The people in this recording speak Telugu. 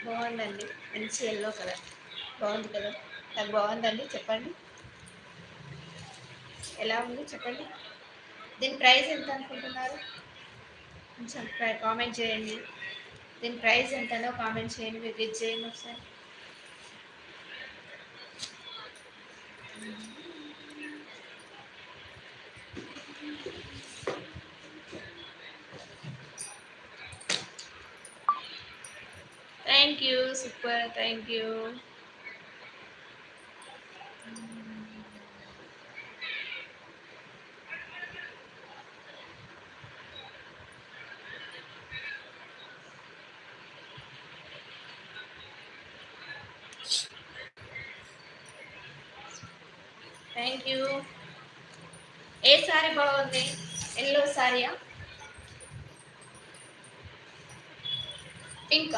బాగుందండి. మంచి యెల్లో కలర్. బాగుంది కదా! నాకు బాగుందండి. చెప్పండి. ఎలా ఉంది చెప్పండి. దీని ప్రైస్ ఎంత అనుకుంటున్నారు? కొంచెం కామెంట్ చేయండి. దీని ప్రైస్ ఎంతనో కామెంట్ చేయండి. మీరు గెస్ చేయండి ఒకసారి. Thank you. Super. Thank you. Thank you. A sorry బాగుంది? ఎల్లో సారీయా? పింక్